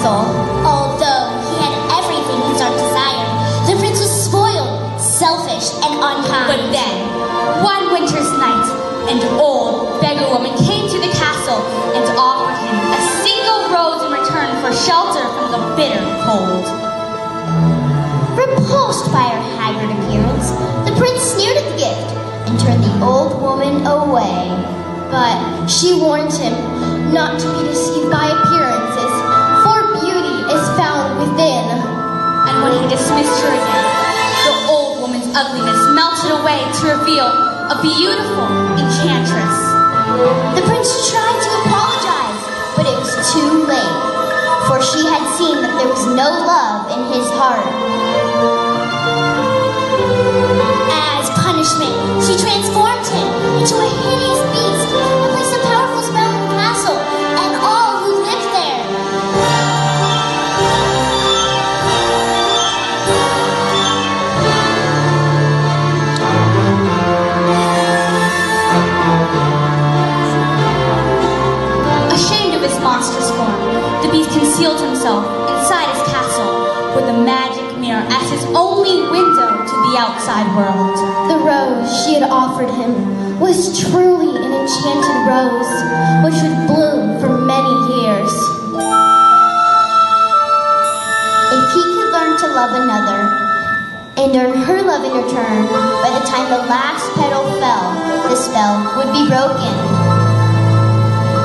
castle. Although he had everything his heart desired, the prince was spoiled, selfish, and unkind. But then, one winter's night, an old beggar woman came to the castle and offered him a single rose in return for shelter from the bitter cold. Repulsed by her haggard appearance, the prince sneered at the gift and turned the old woman away. But she warned him not to be deceived by appearances, for beauty is found within. And when he dismissed her again, the old woman's ugliness melted away to reveal a beautiful enchantress. The prince tried to apologize, but it was too late, for she had seen that there was no love in his heart. As punishment, she transformed him into a hideous beast and placed a powerful spell in the castle and all who lived there. Ashamed of his monstrous form, the beast concealed himself inside his castle with the magic mirror as his only window to the outside world. The rose she had offered him was truly an enchanted rose, which would bloom for many years. If he could learn to love another and earn her love in return, by the time the last petal fell, the spell would be broken.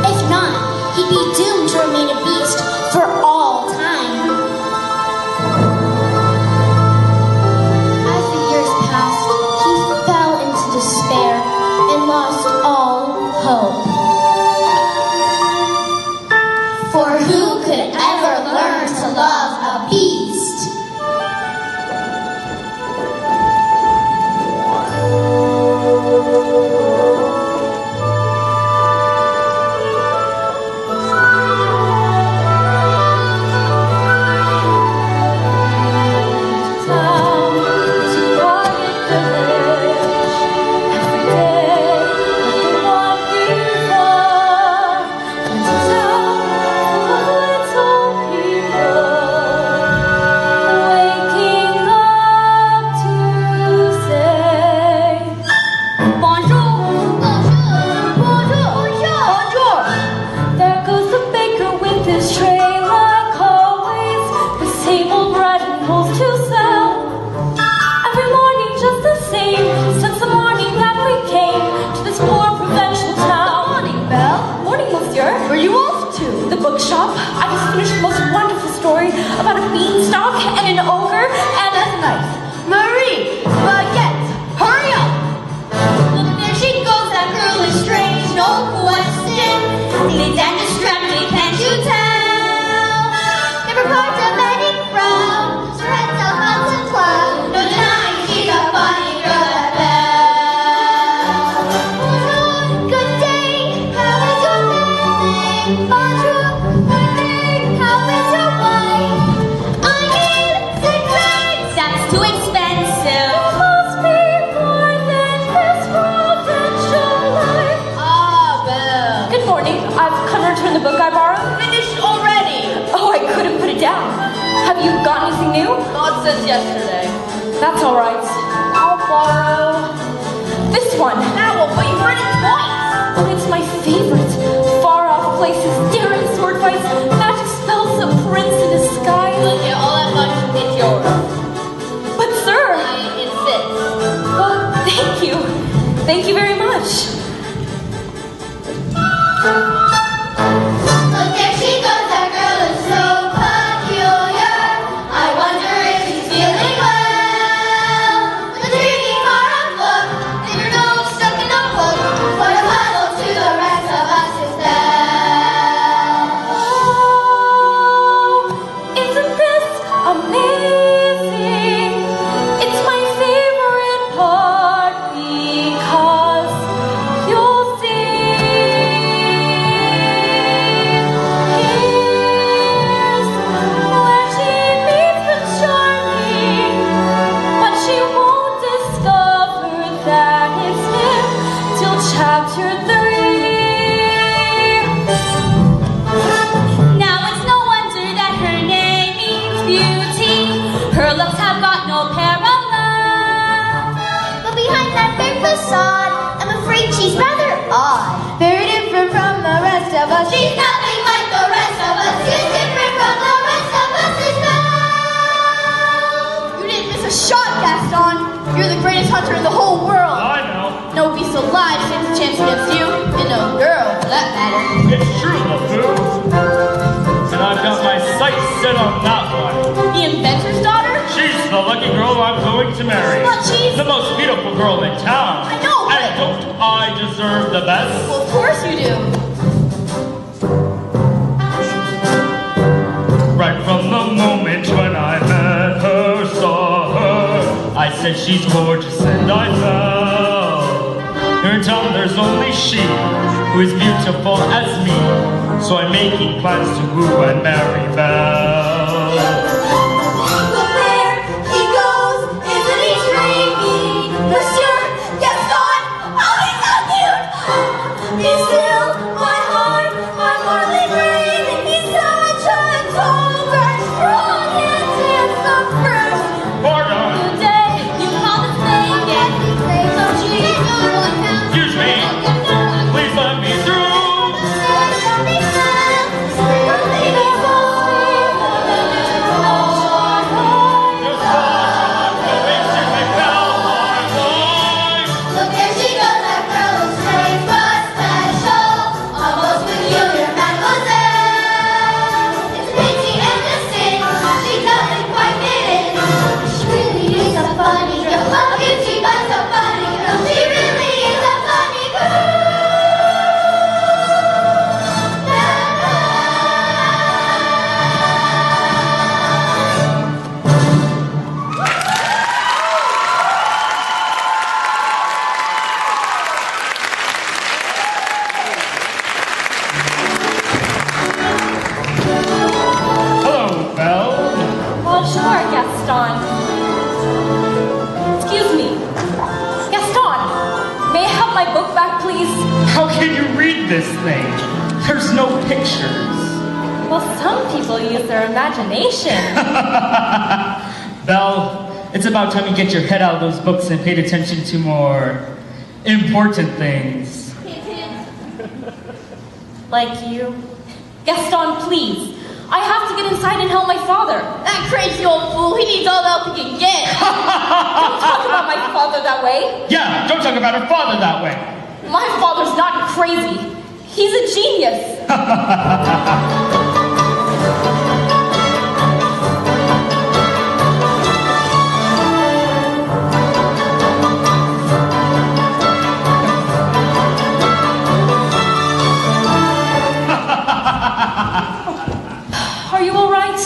If not, he'd be doomed to remain a beast for all time. As the years passed, he fell into despair and lost all hope. For who could ever learn to love a beast? That's all right. I'll borrow this one. Owl, but you've read it twice. Oh, it's my favorite. Far-off places, daring sword fights, magic spells, a prince in disguise. Look at all that much, it's yours. But sir, I insist. well, thank you. Thank you very much. Look, there she goes, that girl is so peculiar. I wonder if she's feeling well. With a dreamy far-off look, and her nose stuck in a book. What a she's nothing like the rest of us. She's different from the rest of us as well. You didn't miss a shot, Gaston. You're the greatest hunter in the whole world. I know. No beast alive stands a chance against you, and no girl, for that matter. It's true, LeFou. And I've got my sights set on that one. The inventor's daughter? She's the lucky girl I'm going to marry. But she's... The most beautiful girl in town. I know, but... And don't I deserve the best? Well, of course you do. Right from the moment when I met her, saw her, I said she's gorgeous and I fell. Here in town there's only she who is beautiful as me, so I'm making plans to woo and marry Belle. Look there, he goes, isn't he dreamy? Monsieur Gaston, oh he's so cute! He's still my heart, my morally brave. He's such a tall, dark, strong, and handsome person. Pardon, Today, you call this name, yes, he's great. So she is good one now. excuse me, please let me through. Just watch the things you make Belle my wife. Look, there she goes, that girl is strange but special, almost peculiar, mademoiselle. It's pretty and distinct, she doesn't quite fit in. She really is a funny girl, how cute she but so funny girl. She really is a funny girl. Hello, Belle. Bonjour, Gaston. Excuse me. Gaston, may I have my book back, please? How can you read this thing? There's no pictures. Well, some people use their imagination. Belle, it's about time you get your head out of those books and paid attention to more important things. Like you. Gaston, please. I have to get inside and help my father. That crazy old fool, he needs all the help he can get. Don't talk about my father that way. Yeah, don't talk about her father that way. My father's not crazy. He's a genius. Are you all right?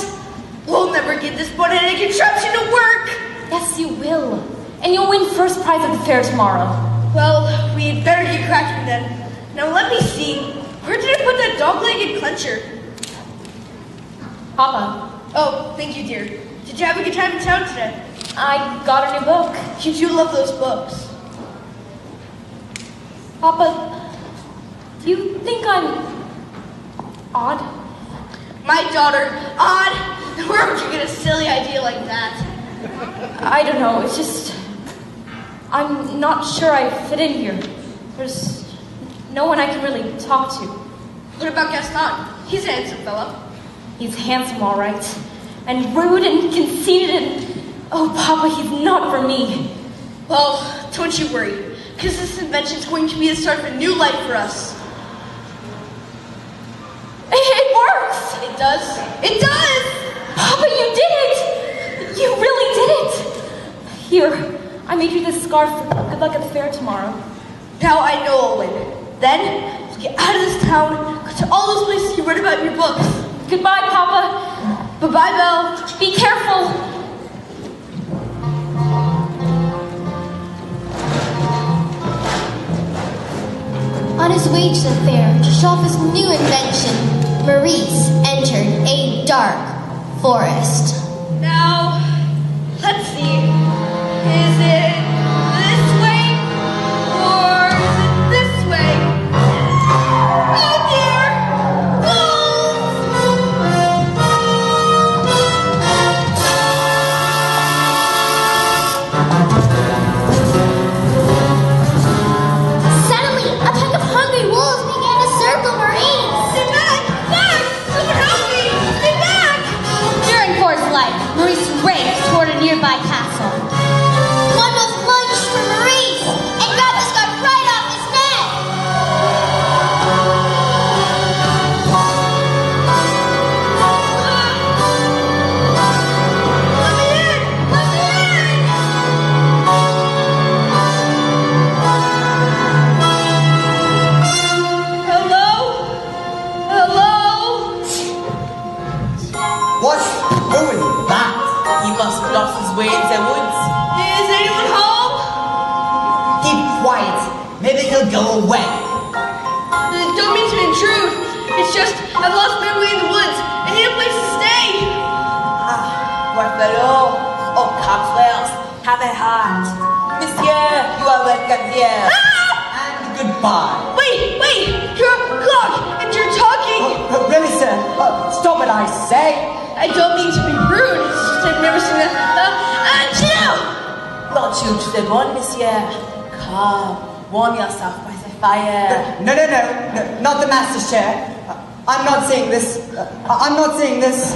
We'll never get this boneheaded contraption to work. Yes, you will. And you'll win first prize at the fair tomorrow. Well, we'd better get cracking then. Now let me see. Where did I put that dog-legged clencher? Papa, Oh, thank you, dear. Did you have a good time in town today? I got a new book. You do love those books. Papa, do you think I'm odd? My daughter, odd. Where would you get a silly idea like that? I don't know. It's just I'm not sure I fit in here. There's no one I can really talk to. What about Gaston? He's a handsome fella. He's handsome, all right, and rude and conceited and oh, Papa, he's not for me. Well, don't you worry, because this invention's going to be the start of a new life for us. It works. It does? It does! Papa, you did it! You really did it! Here, I made you this scarf for good luck at the fair tomorrow. Now I know I'll win. Then, we'll get out of this town, go to all those places you read about in your books. Goodbye, Papa. Bye-bye, Belle. Be careful. On his way to the fair to show off his new invention, Maurice entered a dark forest. Now, let's see. Is it this way? Or is it this way? Oh dear! Suddenly, a pack of hungry wolves began to circle Maurice. Maurice raced toward a nearby castle. Mundus lunged for Maurice and grabbed the scarf right off his neck. Let me in! Let me in! Hello? Hello? What's doing that? He must have lost his way in the woods. Is anyone home? Keep quiet. Maybe he'll go away. Don't mean to intrude. It's just I've lost my way in the woods. I need a place to stay. Poor fellow. Oh, Cogswells, have a heart. Monsieur, you are welcome here. And goodbye. Wait! You're a clock and you're talking. Really, sir? Stop it, I say. I don't mean to be rude. It's just I've never seen chill! Won't you to the one, monsieur? Come, warm yourself by the fire. No, not the master's chair. I'm not saying this. I'm not saying this.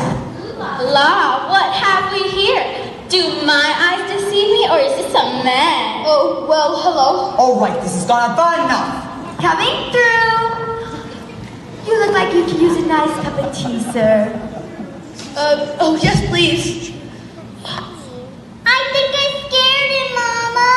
La, what have we here? Do my eyes deceive me, or is this a man? Oh, well, hello. All right, this has gone on far enough. Coming through. You look like you could use a nice cup of tea, sir. Oh, yes, please. I think I scared him, Mama.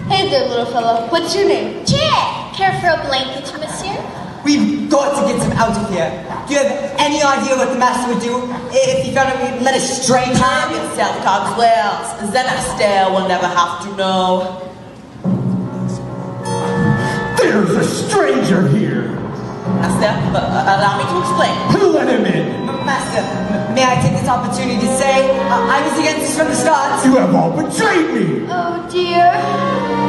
Hey there, little fella. What's your name? Chip, care for a blanket, monsieur? We've got to get him out of here. Do you have any idea what the master would do if he found out we let a stranger Calm yourself, Cogswells. Then Astaire will never have to know. There's a stranger here. Astaire, allow me to explain. Who let him in? Master, may I take this opportunity to say I was against this from the start? You have all betrayed me. Oh, dear.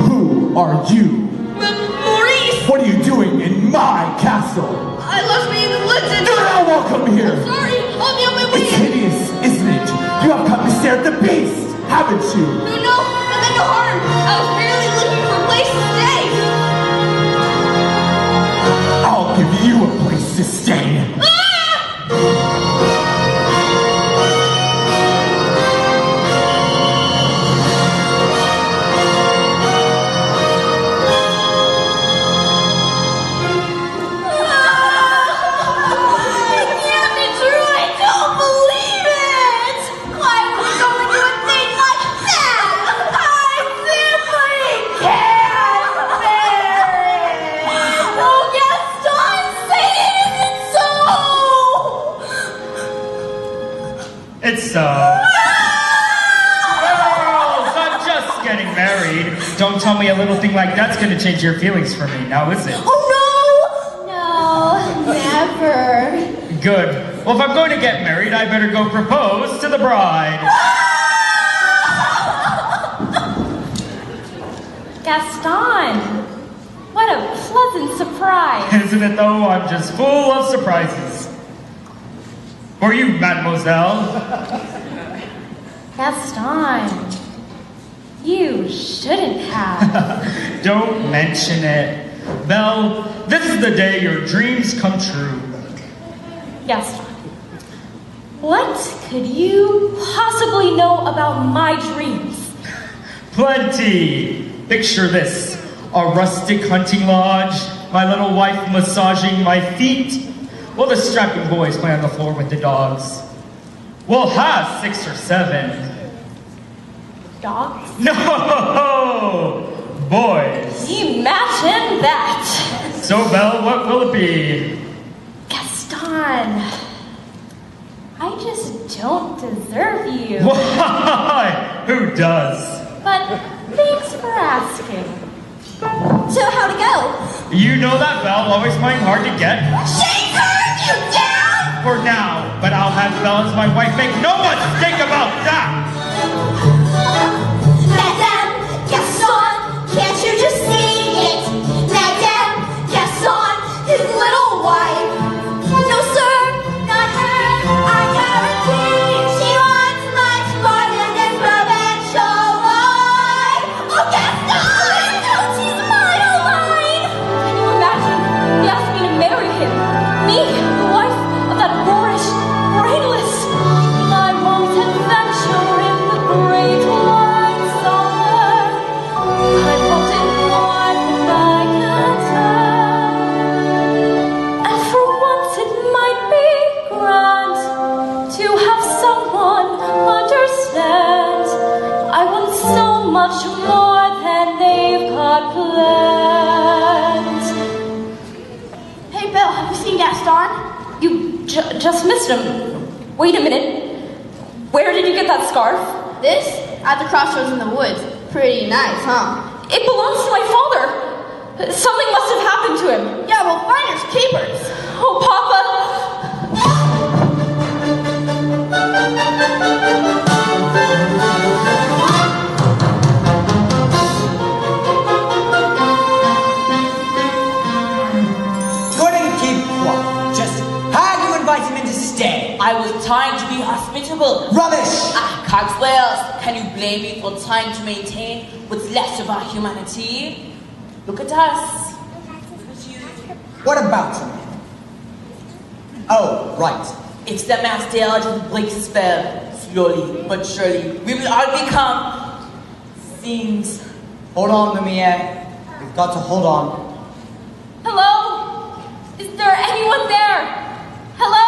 Who are you? Maurice! What are you doing in my castle? I lost me in the woods and... You're not welcome here. Sorry, I'll be on my way. It's hideous, isn't it? You have come to stare at the beast, haven't you? No, I meant no harm. I was merely looking for a place to stay. I'll give you a place to stay. It's so. Girls, I'm just getting married. Don't tell me a little thing like that's gonna change your feelings for me, now is it? Oh, no! No, never. Good. Well, if I'm going to get married, I better go propose to the bride. Gaston! What a pleasant surprise. Isn't it though? I'm just full of surprises. For you, mademoiselle. Gaston, you shouldn't have. Don't mention it. Belle, this is the day your dreams come true. Gaston, what could you possibly know about my dreams? Plenty. Picture this. A rustic hunting lodge, my little wife massaging my feet, while the strapping boys play on the floor with the dogs. We'll have 6 or 7. Dogs? No! Boys. Imagine that! So, Belle, what will it be? Gaston, I just don't deserve you. Why? Who does? But thanks for asking. So how'd it go? You know that Belle always find hard to get. She turned you down! For now, but I'll have Belle as my wife. Make no mistake about that! Madame Gaston, can't you just see it? Madame Gaston, his little wife. No, sir, not her. I guarantee she wants much more than this provincial life. Oh, Gaston! She's my life! Can you imagine? He asked me to marry him. Me, the wife of that boorish, brainless, I won't adventure much more than they've got planned. Hey, Bill, have you seen Gaston? You just missed him. Wait a minute. Where did you get that scarf? This? At the crossroads in the woods. Pretty nice, huh? It belongs to my father. Something must have happened to him. Yeah, well, finders keepers. Oh, Papa. Couldn't keep quiet. Just how do you invite him in to stay? I was trying to be hospitable. Rubbish! Cogswells, can you blame me for trying to maintain what's left of our humanity? Look at us. What about him? Oh, right. It's the master who breaks the spell. Slowly but surely, we will all become things. Hold on, Lumiere. We've got to hold on. Hello? Is there anyone there? Hello?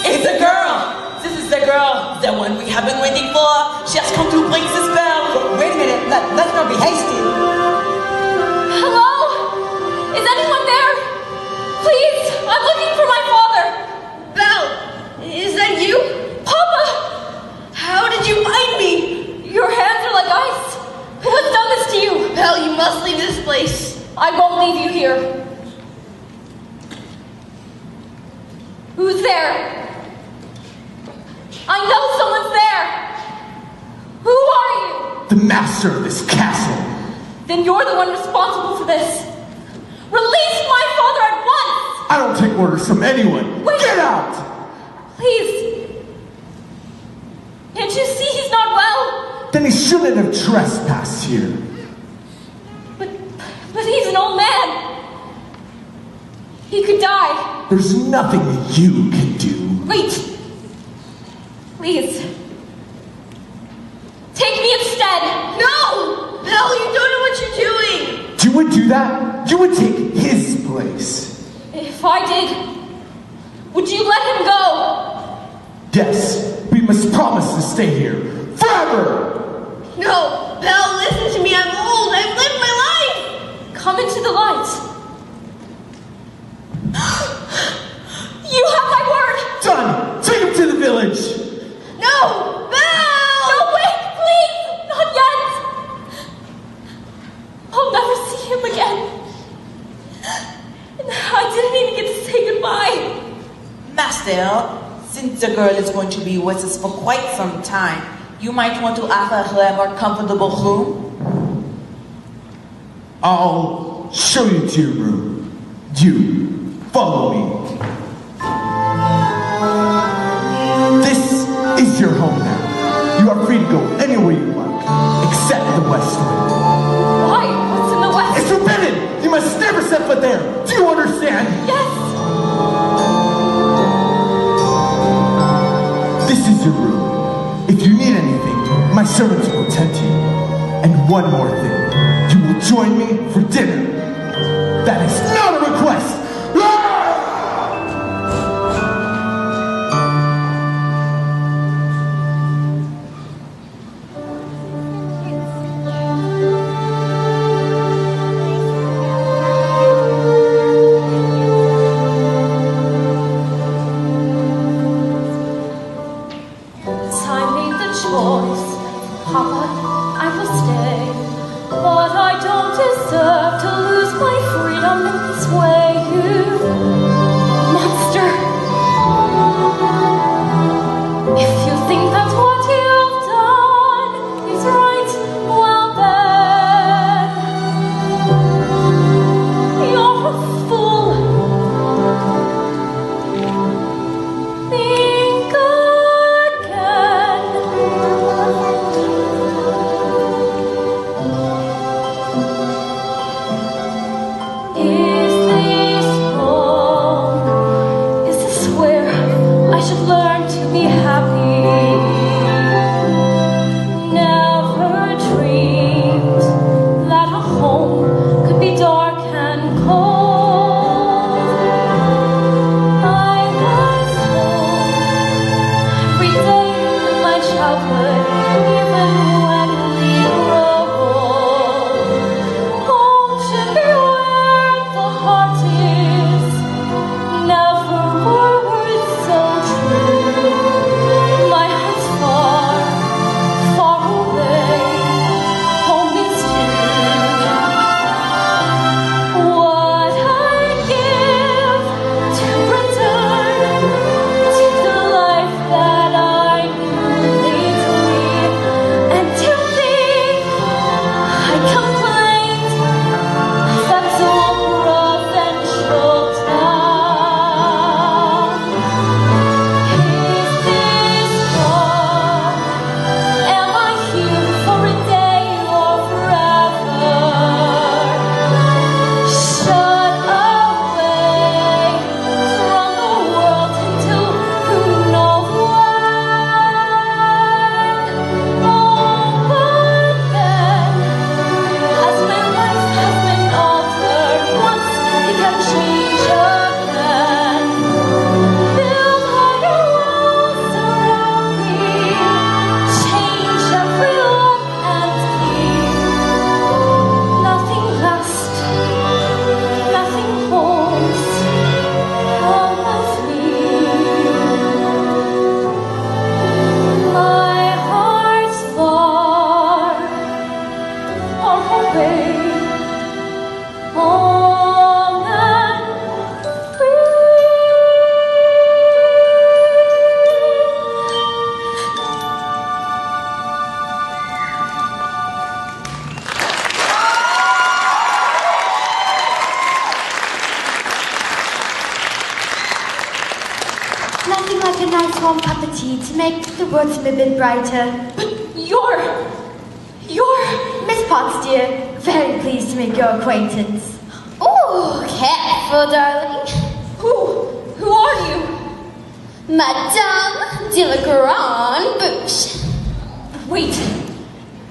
It's a girl! This is the girl, the one we have been waiting for. She has come to break the spell. But wait a minute, let's not be hasty. Hello? Is anyone there? Please, I'm looking for my father. Belle, is that you? Papa! How did you find me? Your hands are like ice. Who has done this to you? Belle, you must leave this place. I won't leave you here. Who's there? I know someone's there. Who are you? The master of this castle. Then you're the one responsible for this. Release my father at once! I don't take orders from anyone. Wait. Get out! Please. Can't you see he's not well? Then he shouldn't have trespassed here. But he's an old man. He could die. There's nothing you can do. Wait. Please. Take me instead. No! Belle, you don't know what you're doing. You would do that? You would take his place. If I did, would you let him go? Yes, we must promise to stay here forever. No, Belle, listen to me. I'm old. I've lived my life. Come into the light. You have my word. Done! Take him to the village! No, Belle! No, wait, please. Not yet. I'll never see him again. And I didn't even get to say goodbye. Master, since the girl is going to be with us for quite some time, you might want to offer her a more comfortable room. I'll show you to your room. You, follow me. This is your home now. You are free to go anywhere you like, except the West Wing. Why? What's in the west? It's forbidden! You must never set foot there! Do you understand? Yes. This is your room. If you need anything, my servants will attend to you. And one more thing. You will join me for dinner. That is not a request! Papa, I will stay, but I don't deserve to lose my freedom in this way, you monster. If you think that what you've done is right, well then, you're a fool. Think again. Is this home? make the world seem a bit brighter. But you're... Miss Potts, dear, very pleased to make your acquaintance. Oh, careful, darling. Who are you? Madame de la Grande Bouche. Wait,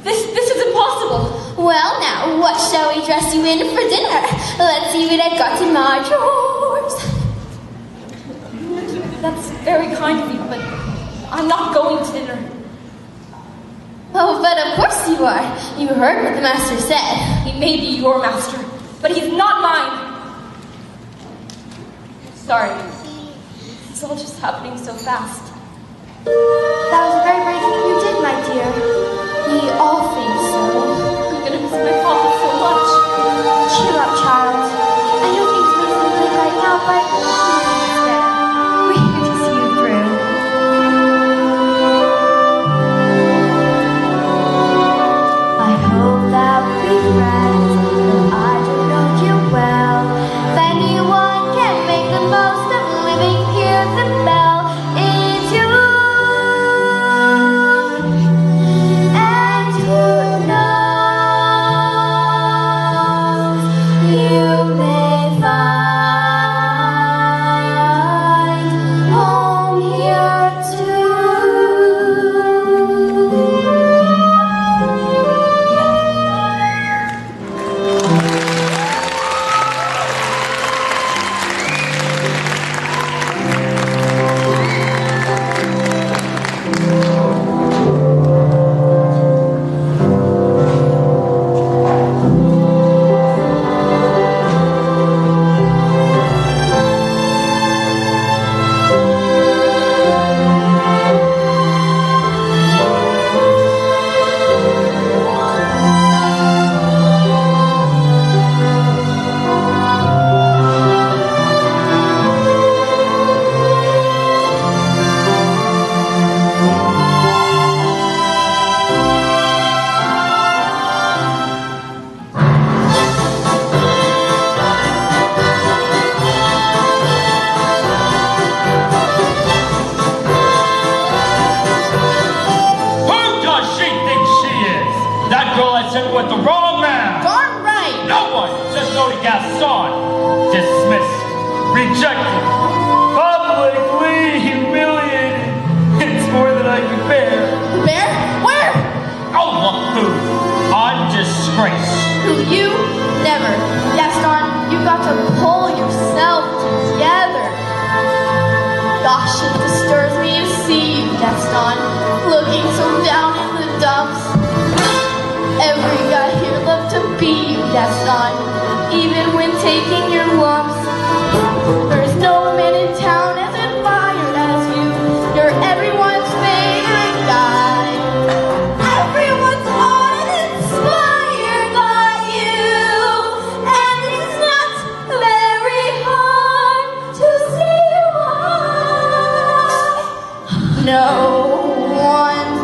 this is impossible. Well, now, what shall we dress you in for dinner? Let's see what I've got in my drawers. That's very kind of you, but I'm not going to dinner. Oh, but of course you are. You heard what the master said. He may be your master, but he's not mine. Sorry. It's all just happening so fast. That was a very brave thing you did, my dear. We all think so. I'm gonna miss my papa so much. Cheer up, child. I know things may seem bleak right now, but we're here to see you through. I hope that we'll be friends, though I don't know you well. If anyone can make the most of living here, the bell is you. And who knows, you may find home here too. Who does she think she is? That girl has in with the wrong man. Darn right! No one says no to Gaston. Dismissed. Rejected. Publicly humiliated. It's more than I can bear. Bear? Where? Oh, look, food. I'm disgraced. Who, you? Never. Gaston, you've got to pull yourself together. Gosh, it disturbs me to see you, Gaston, looking so down in the dumps. Every guy here loved to be you, Gaston, even when taking your lumps. There's no man in town as admired as you. You're everyone's favorite guy. Everyone's uninspired by you, and it's not very hard to see why. No one's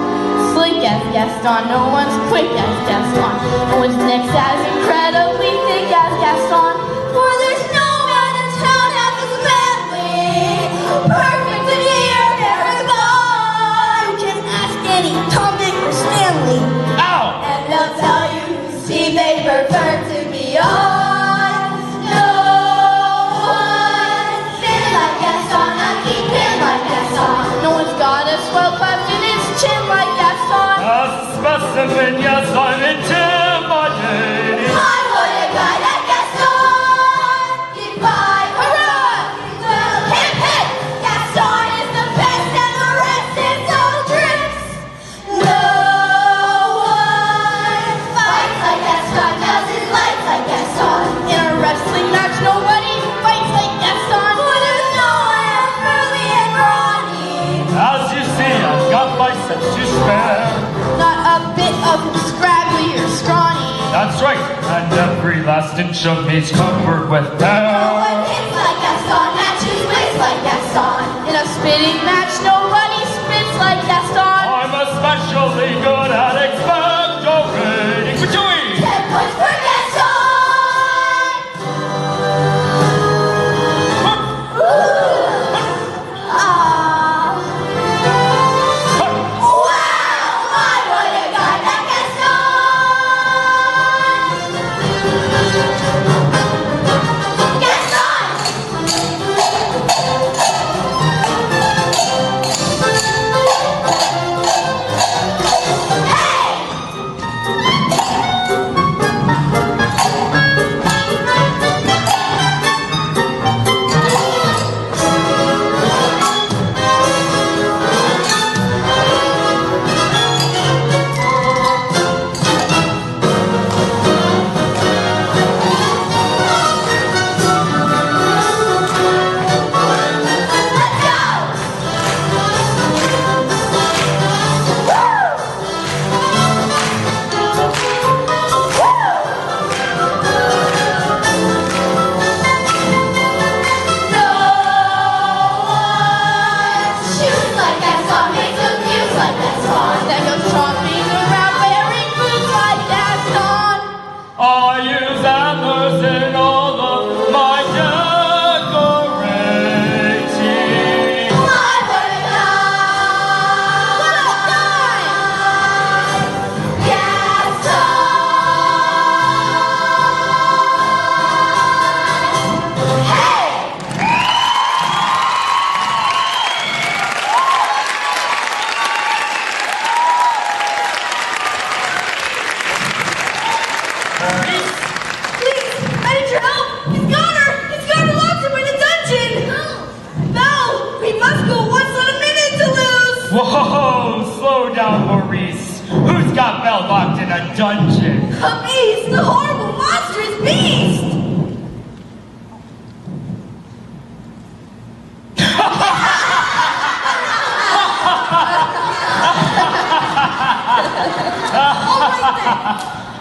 slick as Gaston, no one's quick as Gaston, no one's next as incredibly thick as Gaston, for there's no man in town half as manly, perfect in here, never gone. You can ask any Tom, Dick, or Stanley. Ow! And they'll tell you whose team they prefer to be on. No one thin like Gaston, not keep him like Gaston. No one's got a swell cleft in his chin like Gaston. A specimen, yes, I'm intimidated. I want a guy like Gaston. Goodbye, hurrah! Well, hip hip! Gaston is the best and the rest is all tricks. No one fights like Gaston, does his life like Gaston. In a wrestling match, nobody fights like Gaston. For there's no one as burly and brawny. As you see, I've got biceps to spare. Not a bit of scraggly or scrawny. That's right, and every last inch of me's covered with No hair. one hits like Gaston, matches waist like Gaston. In a spitting match, nobody spits like Gaston. I'm especially good at expectorating between. 10 points for Gaston. Ah. Oh, slow down, Maurice. Who's got Belle locked in a dungeon? A beast! The horrible monstrous beast!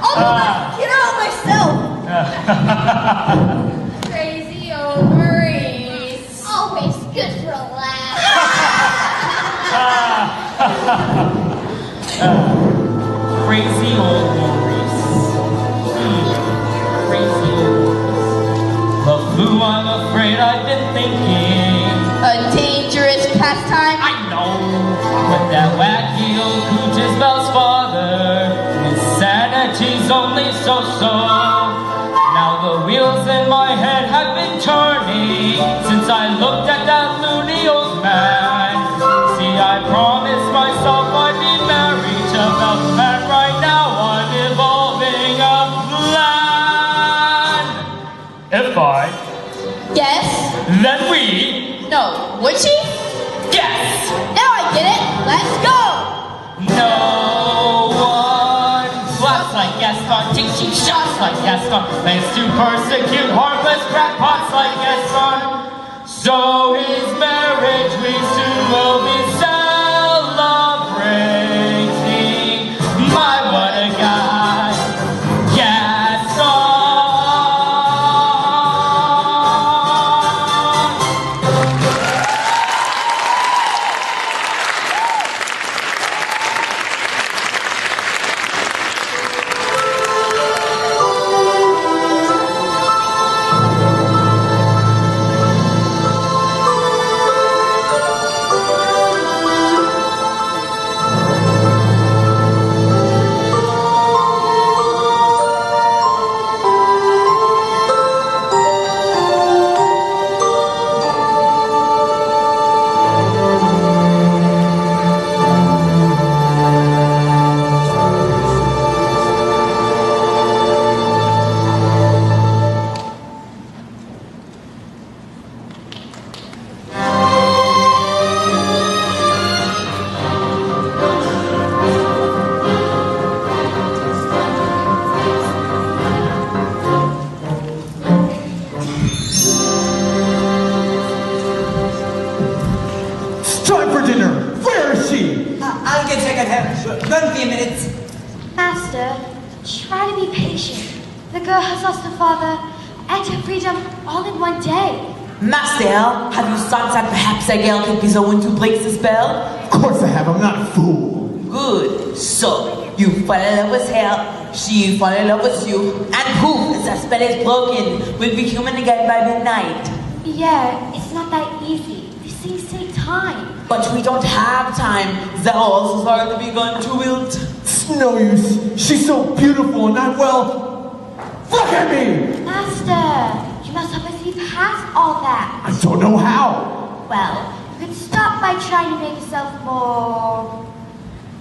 I'll get out myself. Crazy old Maurice. Always good for a laugh. Crazy old Maurice. Crazy old Maurice. Of who I'm afraid I've been thinking. A dangerous pastime. I know, but that wacky old coot is Belle's father. His sanity's only so-so. Now the wheels in my head have been turning since I looked at that loony old man. See, I promised myself I'd be married to Belle, and right now I'm evolving a plan. If I, Yes? then we, No. Would she? yes! Now I get it. Let's go. No one laughs like Gaston, takes cheap shots like Gaston, plans to persecute heartless crackpots like Gaston. So his marriage we soon will be celebrating. My, what a guy, Gaston. It's time for dinner. Where is she? I'll get check on her. Run for a minute. Master, try to be patient. The girl has lost her father and her freedom all in one day. Master, have you thought that perhaps a girl could be the one to break the spell? Of course I have. I'm not a fool. Good. So, you fall in love with her, she fall in love with you, and poof, the spell is broken. We'll be human again by midnight. Yeah, it's not that easy. These things take time. But we don't have time. The horses are to begun to wilt. It's no use. She's so beautiful and I'm, well, look at me! Master, you must help us see past all that. I don't know how. Well, you could start by trying to make yourself more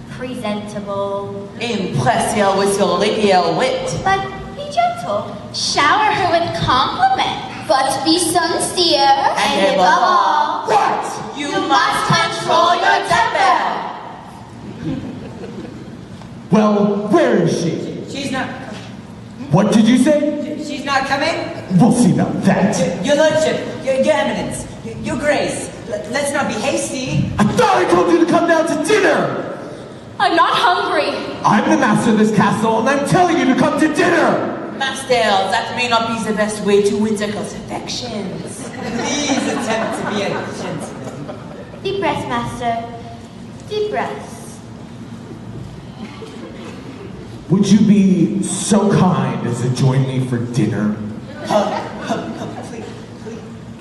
presentable. Impress her with your rapier wit. But be gentle. Shower her with compliments, but be sincere. And above all, What? you must control your temper. Well, where is she? She's not. What did you say? She's not coming. We'll see about that. Your Lordship, your Eminence, your Grace. Let's not be hasty. I thought I told you to come down to dinner! I'm not hungry. I'm the master of this castle and I'm telling you to come to dinner! Master, that may not be the best way to win the girl's affections. Please attempt to be a gentleman. Deep breaths, Master. Deep breaths. Would you be so kind as to join me for dinner?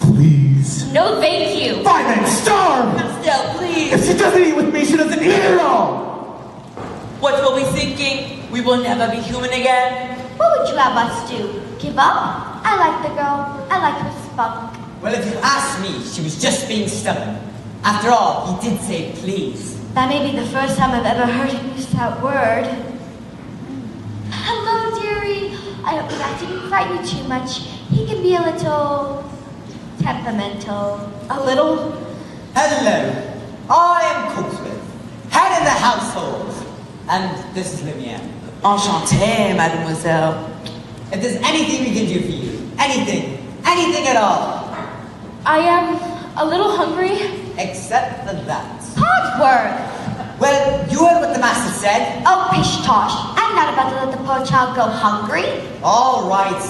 Please. No, thank you. Fine then, starve! Master, please. If she doesn't eat with me, she doesn't eat at all! What were we thinking? We will never be human again? What would you have us do? Give up? I like the girl. I like her spunk. Well, if you ask me, she was just being stubborn. After all, he did say please. That may be the first time I've ever heard him use that word. Hello, dearie. I hope that didn't frighten you too much. He can be a little temperamental. A little. Hello, I am Cogsworth. household. And this is Lumiere. Enchantée, mademoiselle. If there's anything we can do for you, anything at all, I am a little hungry. except for that. Codsworth! Well, you heard what the master said. Oh, pish tosh. I'm not about to let the poor child go hungry. All right.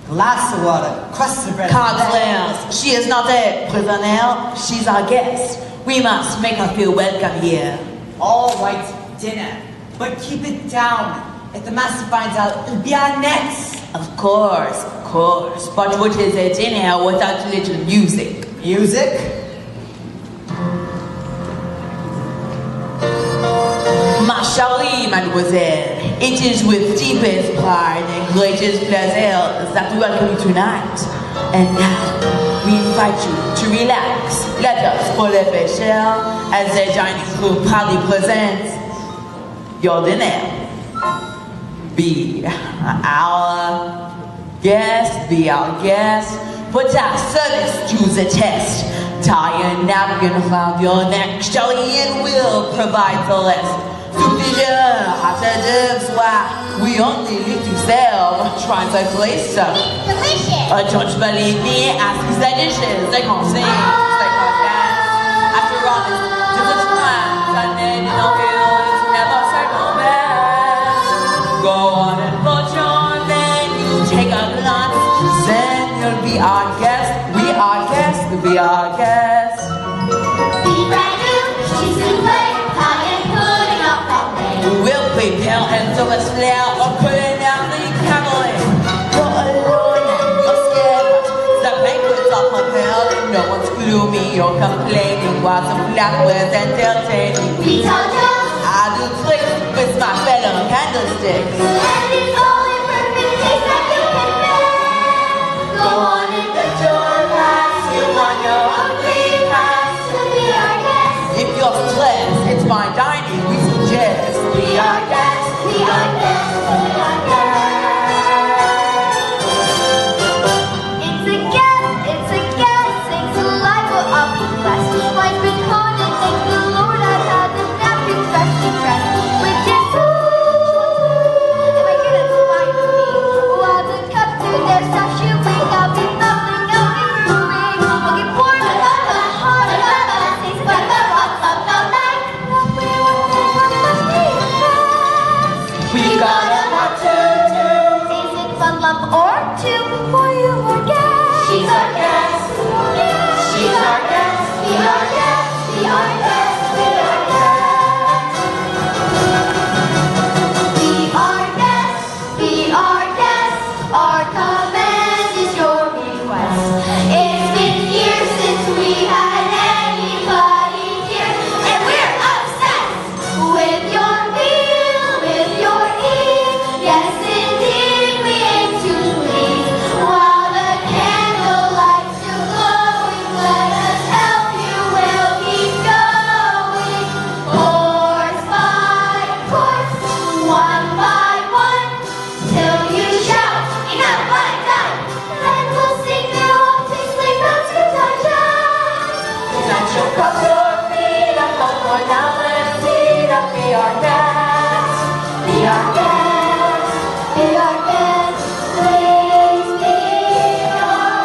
Glass of water, crust of bread. Cogswell, she is not a prisoner, she's our guest. We must make her feel welcome here. All right, dinner. But keep it down. If the master finds out, it'll be our nets. Of course. But what is a dinner without a little music? Music? Ma chérie, mademoiselle, it is with deepest pride and greatest pleasure that we welcome you tonight. And now, we invite you to relax. Let us, pour le pécheur, as the dining room proudly presents your dinner. Be our guest. Put our service to the test. Tie a napkin around your neck, Shelly, and we'll provide the rest. We only live to serve, translate stuff. Delicious. Don't you believe me? Ask these dishes. They can't sing, they can't dance. After all, it's different times, and then in our hills, never second best. Go on and fortune, then you take a glance. Then you'll be our guest. We are guests, be our guest. Be brand new, she's souffle, pie and pudding up that way. We'll prepare and do a flair or culinary cabaret. You're alone and you're scared, but the banquets are prepared. No one's gloomy or complaining while the flatware's entertaining. We told you, I do tricks with my fellow candlesticks. and it's all in perfect taste that you can bear. Go on and get your glass, you want your hungry pass to be our guest. If you're stressed, it's fine dining, we suggest. Be our guest, be our guest, be our guest. It's a guest, sings alive, well, I'll be blessed. Mine's been haunted, thank the Lord, I've had the napkin fresh and fresh. With his if I get it fine with me, while the cup to their sashimi, I'll be bubbling out in brewing. I'll get poured up the heart of the taste by the rock of the night. We got a lot to do. Taste it one lump or two before you forget. She's our guest. She's our guest. Be our guest. Be our guest. Be our guest. Be our guest. Be our guest. Our command is your request. It's been years since we had anybody here, and we're obsessed with your meal, with your eat. Yes, indeed, we aim to please. While the candlelight still glowing, let us help you. We'll keep going. Course by course, one by one, till you shout, enough, I'm done. Then we'll sing their own taste like that's good Not your cup or feet up, one more now and feet up, be our guest. Be our guest, be our guest, please be our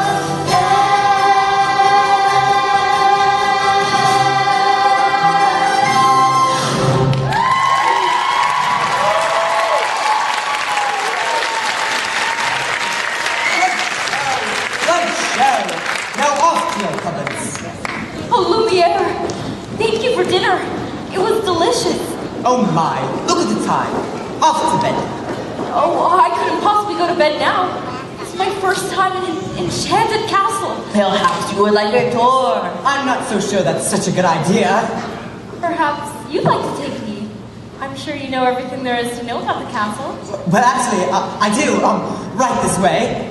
Good show. Now off to your cupboards. Oh, Lumiere, thank you for dinner. It was delicious. Oh my, look at the time. Off to bed. Oh, I couldn't possibly go to bed now. It's my first time in an enchanted castle. Perhaps you would like a tour. I'm not so sure that's such a good idea. Perhaps you'd like to take me. I'm sure you know everything there is to know about the castle. Well, actually, I do. Right this way.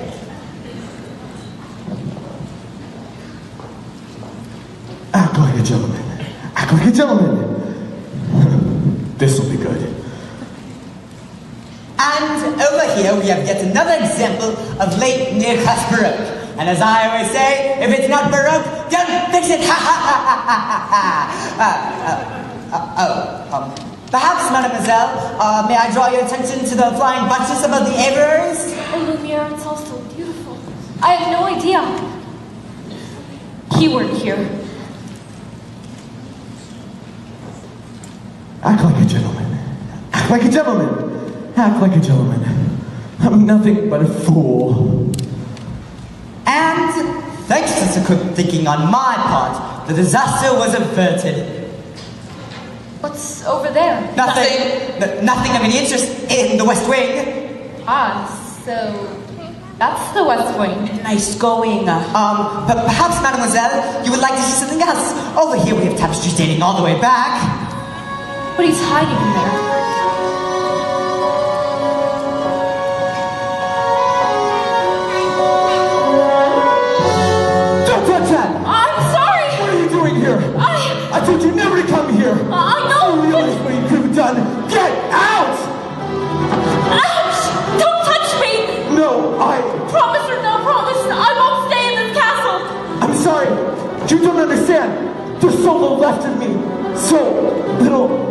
Act like a gentleman. Act like a gentleman. This'll be good. And over here we have yet another example of late Nearchus Baroque. And as I always say, if it's not Baroque, don't fix it! Ha ha ha ha ha ha! Perhaps, mademoiselle, may I draw your attention to the flying buttress above the aviaries? Oh, Lumiere, it's all so beautiful. I had no idea. He weren't here. Act like a gentleman. Act like a gentleman. Act like a gentleman. I'm nothing but a fool. And, thanks to some quick thinking on my part, the disaster was averted. What's over there? Nothing of any interest in the West Wing. Ah, so that's the West Wing. Nice going. Perhaps, mademoiselle, you would like to see something else. Over here we have tapestries dating all the way back. But he's hiding in there. Don't touch that! I'm sorry! What are you doing here? I told you never to come here! I know! You realize what you could have done? Get out! Ouch! Don't touch me! No, Promise or no promise, I won't stay in this castle! I'm sorry. You don't understand. There's so little left of me. So little